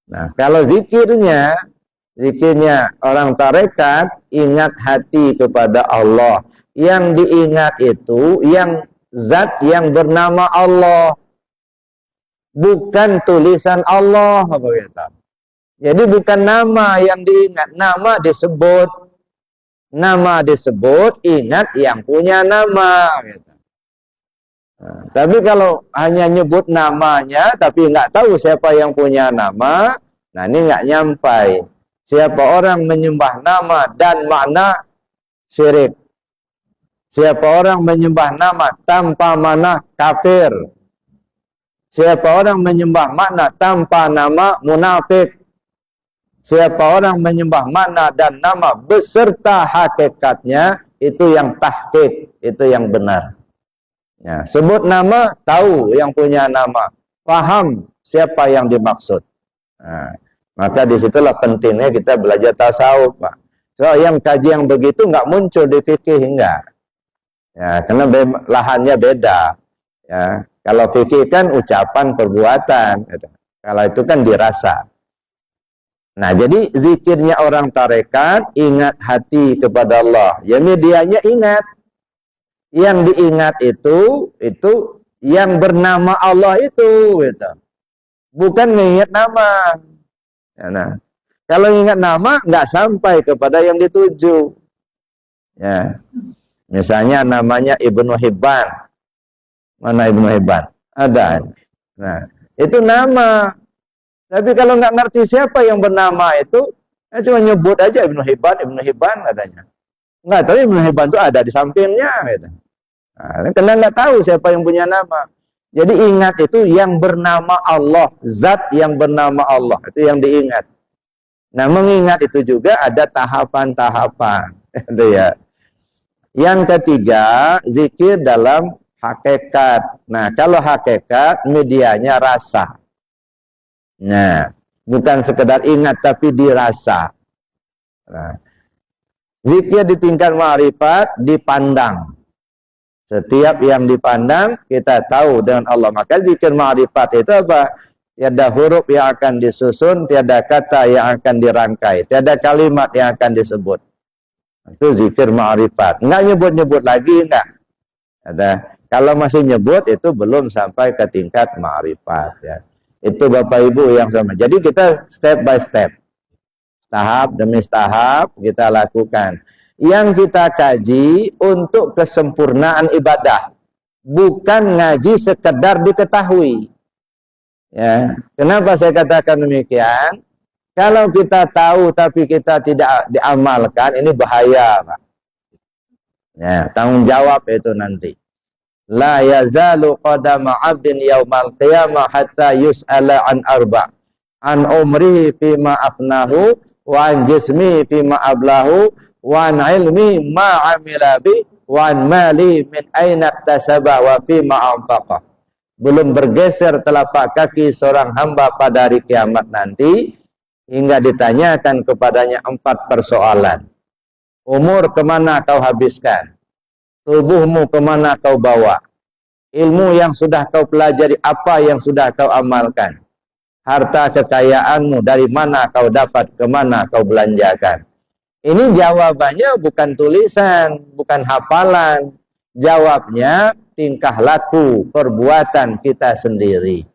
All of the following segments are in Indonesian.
Nah, kalau zikirnya orang tarekat, ingat hati kepada Allah. Yang diingat itu yang zat yang bernama Allah, bukan tulisan Allah, begitu. Jadi bukan nama yang diingat, nama disebut, ingat yang punya nama, gitu. Nah, tapi kalau hanya nyebut namanya tapi nggak tahu siapa yang punya nama, nah ini nggak nyampai. Siapa orang menyembah nama dan makna, syirik. Siapa orang menyembah nama tanpa makna, kafir. Siapa orang menyembah makna tanpa nama, munafik. Siapa orang menyembah makna dan nama beserta hakikatnya, itu yang tahqiq, itu yang benar. Ya, sebut nama, tahu yang punya nama, paham siapa yang dimaksud. Nah, maka disitulah pentingnya kita belajar tasawuf, Pak. So, yang kaji yang begitu nggak muncul di fikih, enggak. Ya, karena lahannya beda. Ya, kalau fikih kan ucapan, perbuatan. Gitu. Kalau itu kan dirasa. Nah, jadi zikirnya orang tarekat, ingat hati kepada Allah. Ya, medianya ingat. Yang diingat itu yang bernama Allah itu, gitu. Bukan mengingat nama. Ya, nah, kalau ingat nama nggak sampai kepada yang dituju. Ya, misalnya namanya Ibnu Hibban. Mana Ibnu Hibban? Ada. Nah, itu nama. Tapi kalau nggak ngerti siapa yang bernama itu, cuma nyebut aja Ibnu Hibban katanya. Nggak tahu Ibnu Hibban itu ada di sampingnya, gitu. Nah, karena nggak tahu siapa yang punya nama. Jadi ingat itu yang bernama Allah, zat yang bernama Allah, itu yang diingat. Nah, mengingat itu juga ada tahapan-tahapan, itu ya. Yang ketiga, zikir dalam hakikat. Nah, kalau hakikat medianya rasa. Nah, bukan sekedar ingat tapi dirasa. Nah, zikir di tingkat ma'rifat dipandang. Setiap yang dipandang kita tahu dengan Allah. Maka zikir ma'rifat itu apa? Tiada huruf yang akan disusun, tiada kata yang akan dirangkai, tiada kalimat yang akan disebut. Itu zikir ma'rifat. Enggak nyebut-nyebut lagi, enggak. Ada. Kalau masih nyebut itu belum sampai ke tingkat ma'rifat, ya. Itu Bapak Ibu yang sama. Jadi kita step by step, tahap demi tahap kita lakukan. Yang kita kaji untuk kesempurnaan ibadah, bukan ngaji sekedar diketahui. Ya, kenapa saya katakan demikian? Kalau kita tahu tapi kita tidak diamalkan, ini bahaya, Pak. Ya, tanggung jawab itu nanti. La yazalu qadama 'abdin yaumal qiyamah hatta yus'ala an arba'. An umrihi fima afnahu wa an jismihi fima ablahu wa an ilmi ma 'amila bi wa an mali min aina iktasaba wa fima anfaqa. Belum bergeser telapak kaki seorang hamba pada hari kiamat nanti hingga ditanyakan kepadanya 4 persoalan. Umur kemana kau habiskan? Tubuhmu kemana kau bawa? Ilmu yang sudah kau pelajari, apa yang sudah kau amalkan? Harta kekayaanmu dari mana kau dapat, kemana kau belanjakan? Ini jawabannya bukan tulisan, bukan hafalan. Jawabnya tingkah laku, perbuatan kita sendiri.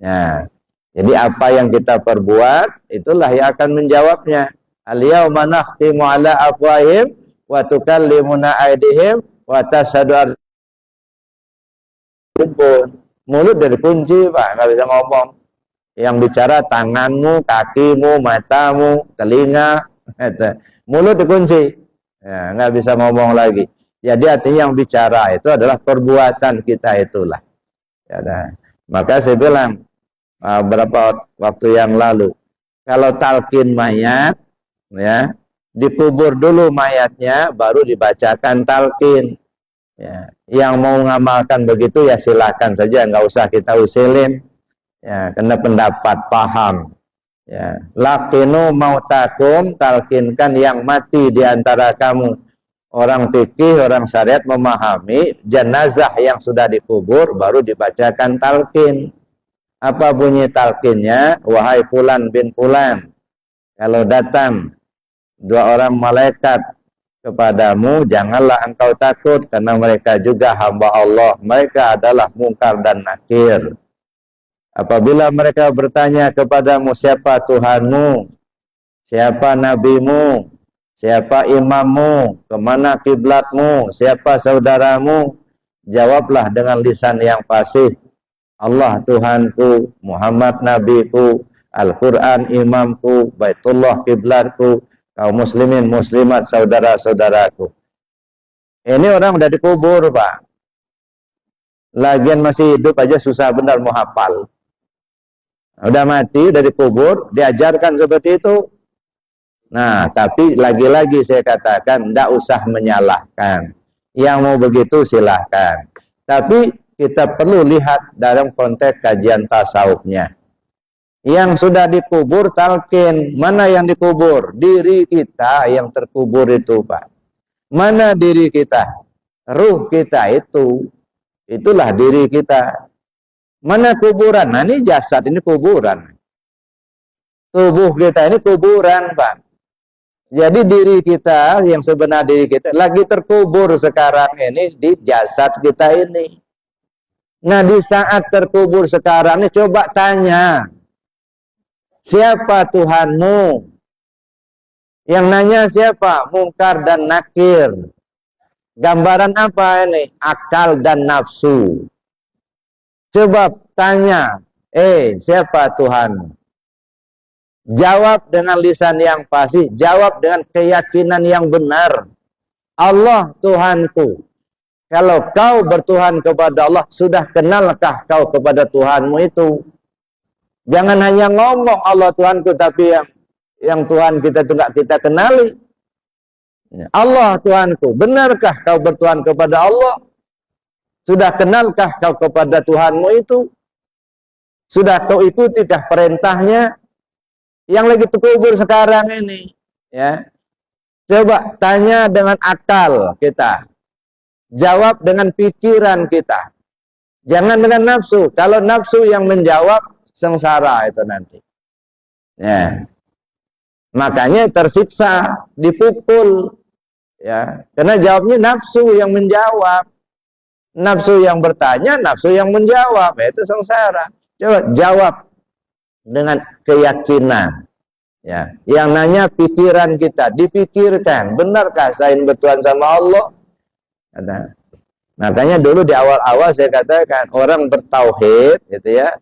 Nah, jadi apa yang kita perbuat, itulah yang akan menjawabnya. Al-yawma nakhtimu ala afwahihim wa tukallimuna aydihim wa tashhadu mulut dari kunci, Pak, nggak bisa ngomong. Yang bicara tanganmu, kakimu, matamu, telinga, mulut dikunci, ya, nggak bisa ngomong lagi. Jadi artinya yang bicara itu adalah perbuatan kita itulah. Ya, nah. Maka saya bilang beberapa waktu yang lalu, kalau talqin mayat, ya, dikubur dulu mayatnya, baru dibacakan talqin. Ya, yang mau ngamalkan begitu ya silakan saja, nggak usah kita usilin. Ya, karena pendapat paham. Ya, laqinu mautakum, talqinkan yang mati di antara kamu. Orang fikih, orang syariat memahami jenazah yang sudah dikubur baru dibacakan talqin. Apa bunyi talqinnya? Wahai fulan bin fulan, kalau datang dua orang malaikat kepadamu, janganlah engkau takut, karena mereka juga hamba Allah. Mereka adalah Munkar dan Nakir. Apabila mereka bertanya kepadamu, siapa Tuhanmu, siapa nabimu, siapa imammu, kemana kiblatmu, siapa saudaramu, jawablah dengan lisan yang fasih. Allah Tuhanku, Muhammad nabiku, Al-Quran imamku, Baitullah kiblatku, kaum muslimin muslimat saudara-saudaraku. Ini orang udah dikubur, Pak. Lagian masih hidup aja susah benar mau hafal. Udah mati, udah dikubur, diajarkan seperti itu. Nah, tapi lagi-lagi saya katakan, tidak usah menyalahkan. Yang mau begitu silahkan. Tapi kita perlu lihat dalam konteks kajian tasawufnya. Yang sudah dikubur talqin, mana yang dikubur? Diri kita yang terkubur itu, Pak. Mana diri kita? Ruh kita itu. Itulah diri kita. Mana kuburan? Nah, ini jasad, ini kuburan. Tubuh kita ini kuburan, Pak. Jadi diri kita, yang sebenar diri kita, lagi terkubur sekarang ini di jasad kita ini. Nah, di saat terkubur sekarang ini, coba tanya, siapa Tuhanmu? Yang nanya siapa? Munkar dan Nakir. Gambaran apa ini? Akal dan nafsu. Coba tanya, siapa Tuhanmu? Jawab dengan lisan yang fasih, jawab dengan keyakinan yang benar. Allah Tuhanku. Kalau kau bertuhan kepada Allah, sudah kenalkah kau kepada Tuhanmu itu? Jangan hanya ngomong Allah Tuhanku, tapi yang Tuhan kita itu nggak kita kenali. Allah Tuhanku, benarkah kau bertuhan kepada Allah? Sudah kenalkah kau kepada Tuhanmu itu? Sudah kau ikutikah perintahnya? Yang lagi terkubur sekarang ini, ya. Coba tanya dengan akal kita. Jawab dengan pikiran kita. Jangan dengan nafsu. Kalau nafsu yang menjawab, sengsara itu nanti. Ya. Makanya tersiksa, dipukul. Ya. Karena jawabnya nafsu yang menjawab. Nafsu yang bertanya, nafsu yang menjawab. Itu sengsara. Coba jawab dengan keyakinan. Ya. Yang nanya pikiran kita. Dipikirkan. Benarkah saya bertuhan sama Allah? Makanya dulu di awal-awal saya katakan orang bertauhid gitu ya,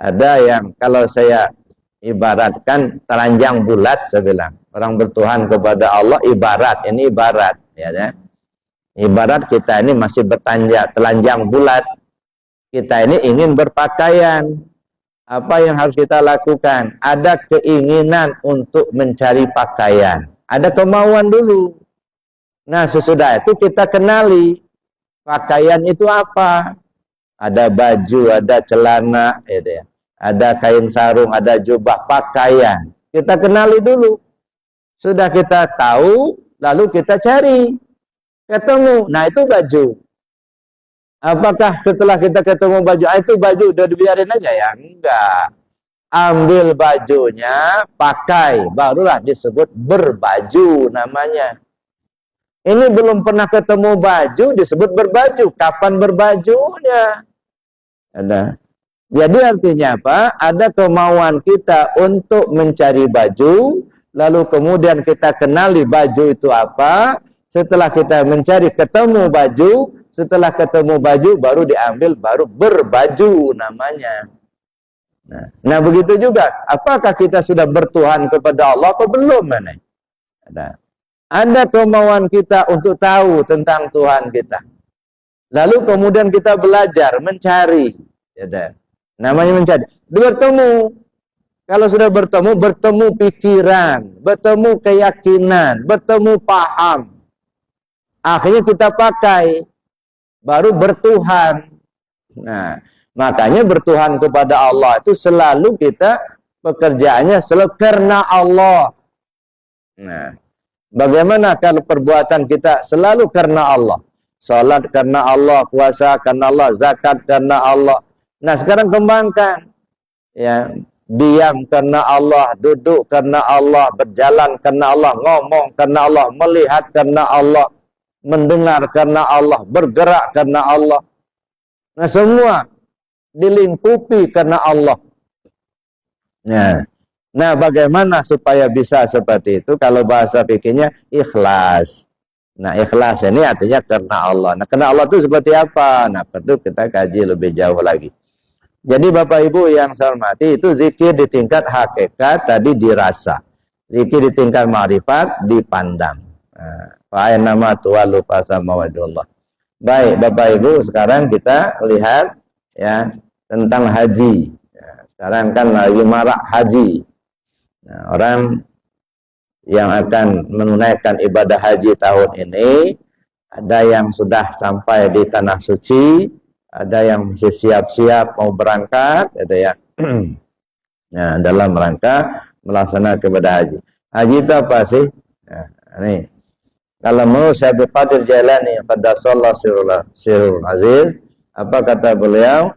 ada yang kalau saya ibaratkan telanjang bulat, saya bilang orang bertuhan kepada Allah ibarat, ini ibarat ya, ibarat kita ini masih telanjang bulat, kita ini ingin berpakaian. Apa yang harus kita lakukan? Ada keinginan untuk mencari pakaian, ada kemauan dulu. Nah, sesudah itu kita kenali pakaian itu apa. Ada baju, ada celana, gitu ya. Ada kain sarung, ada jubah, pakaian. Kita kenali dulu. Sudah kita tahu, lalu kita cari. Ketemu, nah itu baju. Apakah setelah kita ketemu baju, itu baju udah dibiarin aja ya? Enggak. Ambil bajunya, pakai, barulah disebut berbaju namanya. Ini belum pernah ketemu baju, disebut berbaju. Kapan berbajunya? Ada. Jadi artinya apa? Ada kemauan kita untuk mencari baju, lalu kemudian kita kenali baju itu apa. Setelah kita mencari, ketemu baju. Setelah ketemu baju, baru diambil, baru berbaju namanya. Nah begitu juga. Apakah kita sudah bertuhan kepada Allah atau belum? Ada kemauan kita untuk tahu tentang Tuhan kita. Lalu kemudian kita belajar, mencari. Namanya mencari. Bertemu. Kalau sudah bertemu pikiran, bertemu keyakinan, bertemu paham. Akhirnya kita pakai. Baru bertuhan. Nah, makanya bertuhan kepada Allah itu selalu kita pekerjaannya selalu karena Allah. Nah, bagaimana kalau perbuatan kita selalu karena Allah? Salat karena Allah, puasa karena Allah, zakat karena Allah, Nah, sekarang kembangkan. Ya, diam karena Allah, duduk karena Allah, berjalan karena Allah, ngomong karena Allah, melihat karena Allah, mendengar karena Allah, bergerak karena Allah. Nah, semua dilingkupi karena Allah. Nah, bagaimana supaya bisa seperti itu? Kalau bahasa fikihnya ikhlas. Nah, ikhlas ini artinya karena Allah. Nah, karena Allah itu seperti apa? Nah, itu kita kaji lebih jauh lagi. Jadi Bapak Ibu yang saya hormati, itu zikir di tingkat hakikat tadi dirasa. Zikir di tingkat ma'rifat dipandang. Fa'ain nama tuwalu fasama wajhullah. Baik Bapak Ibu, sekarang kita lihat ya tentang haji. Ya, sekarang kan lagi marak haji. Nah, orang yang akan menunaikan ibadah haji tahun ini, ada yang sudah sampai di tanah suci, ada yang masih siap-siap mau berangkat, gitu ya. Nah, dalam rangka melaksanakan ibadah haji. Haji itu apa sih? Nah, ini kalau menurut Syekh Qadir Jailani, qaddasallahu sirrul aziz, apa kata beliau?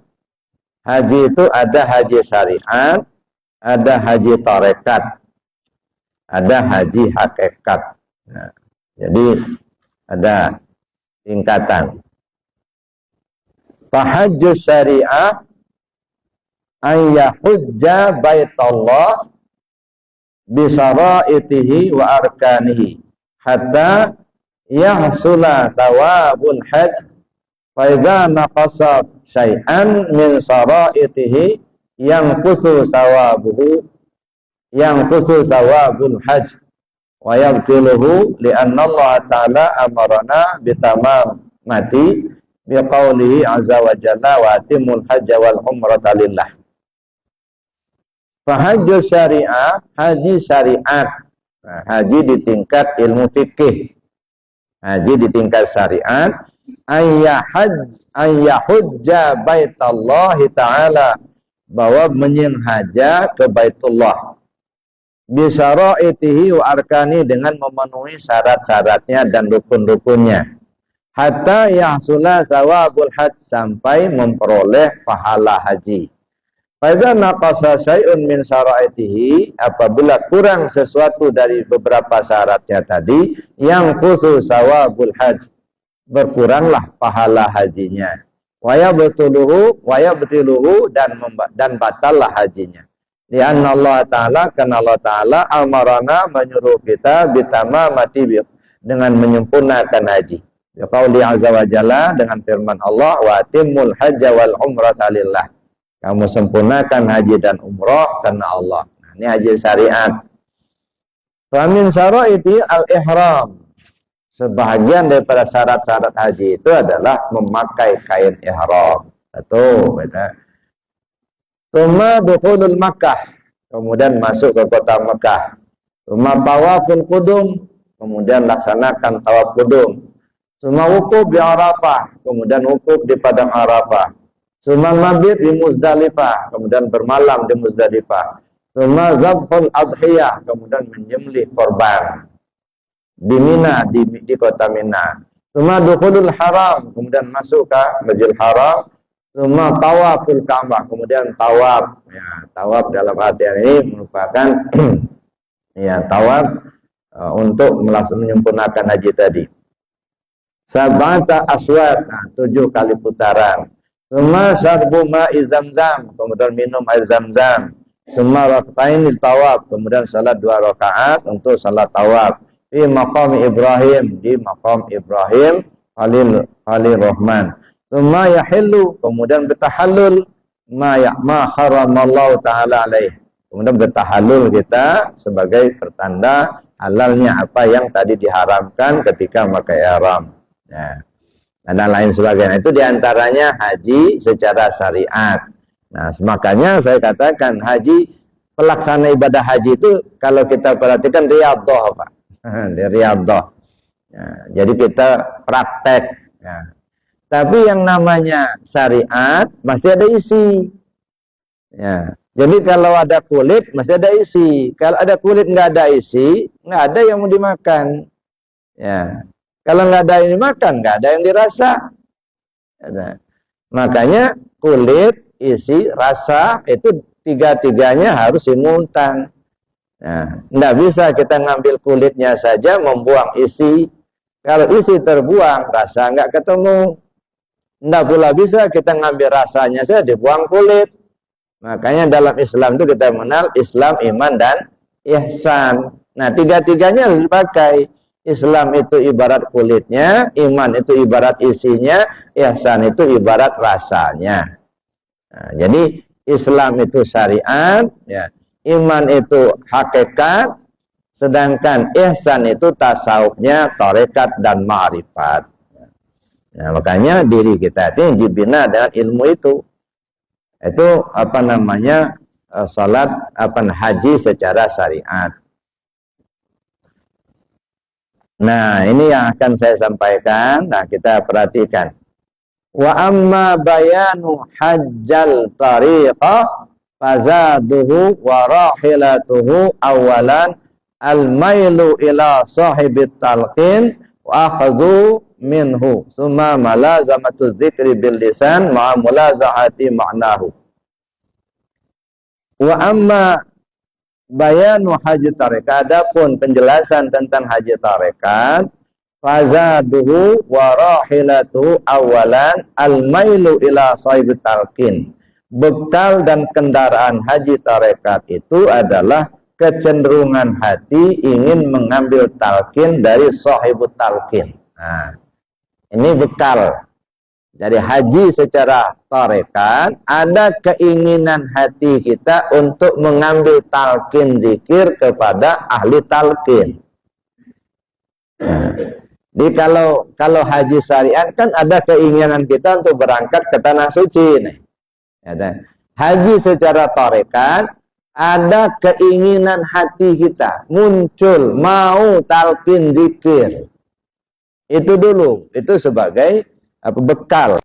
Haji itu ada haji syariat, ada haji tarekat, ada haji hakikat. Nah, jadi ada tingkatan. Fahajjus syariah ayyahujja baitallah bisaraitihi wa arkanihi hatta yahsula thawabul hajj fa idza naqasa syai'an min saraitihi yanqusu thawabul hajj wa yabtiluhu li'anna Allah ta'ala amarana bitamamati biqaulihi azza wa jalla wa atimul hajja wal umrata lillah. Fahajju syariah, haji syariat. Nah, haji di tingkat ilmu fikih. Haji di tingkat syariat, ayyahujja baitallahi ta'ala, bahwa menyenhaja ke Baitullah. Bisaraitihi wa arkani, dengan memenuhi syarat-syaratnya dan rukun-rukunnya. Hatta yahsula thawabul hajj, sampai memperoleh pahala haji. Faiza naqasa syai'un min syaraitihi, apabila kurang sesuatu dari beberapa syaratnya tadi, yang khusus thawabul hajj, berkuranglah pahala hajinya. Wa yabtiluhu, dan batallah hajinya. Lianna Allah Ta'ala, karena Allah Ta'ala amarana, menyuruh kita bitamamati, dengan menyempurnakan haji. Qauli azza wa jalla, dengan firman Allah, wa atimul hajja wal umrata lillah, kamu sempurnakan haji dan umrah karena Allah. Nah, ini haji syariat. Fa min syaraiti al-ihram, sebahagian daripada syarat-syarat haji itu adalah memakai kain ihram. Satu, tsumma dukhulul Makkah, kemudian masuk ke kota Makkah. Tsumma tawaful qudum, kemudian laksanakan tawaf qudum. Tsumma wukuf di Arafah, kemudian wukuf di padang Arafah. Tsumma mabit di Muzdalifah, kemudian bermalam di Muzdalifah. Tsumma zabhul adhiyah, kemudian menyembelih korban di Mina, di kota Mina. Tsumma dukhulul haram, kemudian masuk ke Masjidil Haram. Tsumma tawaful Ka'bah, kemudian tawaf. Ya, tawaf dalam artian ini merupakan ya tawaf untuk menyempurnakan haji tadi. Sabata aswad, 7 kali putaran. Suma syarbu ma'i zamzam, kemudian minum air zamzam. Suma raka'ainil tawaf, kemudian salat 2 rakaat untuk salat tawaf. Di maqam Ibrahim, di maqam Ibrahim Khalil Rahman. Suma yahillu, kemudian bertahallul ma haramallahu ta'ala alaih. Kemudian bertahallul kita sebagai pertanda halalnya apa yang tadi diharamkan ketika memakai ihram. Ya. Dan lain sebagainya. Itu diantaranya haji secara syariat. Nah, makanya saya katakan haji, pelaksana ibadah haji itu kalau kita perhatikan riyadhah, Pak. Riyadhah. Ya, jadi kita praktek. Ya. Tapi yang namanya syariat masih ada isi. Ya. Jadi kalau ada kulit masih ada isi. Kalau ada kulit nggak ada isi, nggak ada yang mau dimakan. Ya. Kalau nggak ada yang dimakan, nggak ada yang dirasa. Makanya kulit isi, rasa, itu tiga-tiganya harus simultan. Nah, tidak bisa kita ngambil kulitnya saja, membuang isi. Kalau isi terbuang, rasa nggak ketemu. Tidak pula bisa kita ngambil rasanya saja, dibuang kulit. Makanya dalam Islam itu kita mengenal Islam, iman, dan ihsan. Nah, tiga-tiganya harus dipakai. Islam itu ibarat kulitnya, iman itu ibarat isinya, ihsan itu ibarat rasanya. Nah, jadi Islam itu syariat, ya. Iman itu hakikat, sedangkan ihsan itu tasawufnya, tarekat dan ma'rifat. Nah, makanya diri kita itu dibina dengan ilmu itu. Itu apa namanya? Salat haji secara syariat. Nah, ini yang akan saya sampaikan. Nah, kita perhatikan. Wa amma bayanu hajjal tariqah fazaduhu wa rahilatuhu awalan al-mailu ila sahibit talqin wa akhadhu minhu summa malazamatu dzikri bil lisan ma'a mulazahati ma'nahu. Wa amma bayanu haji tarekat, adapun penjelasan tentang haji tarekat, fazaduhu wa rahilatuhu awalan al-mailu ila sahibit talqin. Bekal dan kendaraan haji tarekat itu adalah kecenderungan hati ingin mengambil talqin dari sahibut talqin. Nah, ini bekal. Jadi haji secara tarekat, ada keinginan hati kita untuk mengambil talqin zikir kepada ahli talqin. Nah, jadi kalau haji syariat kan ada keinginan kita untuk berangkat ke tanah suci nih. Haji secara tarekat ada keinginan hati kita muncul mau talqin zikir. Itu dulu, itu sebagai bekal.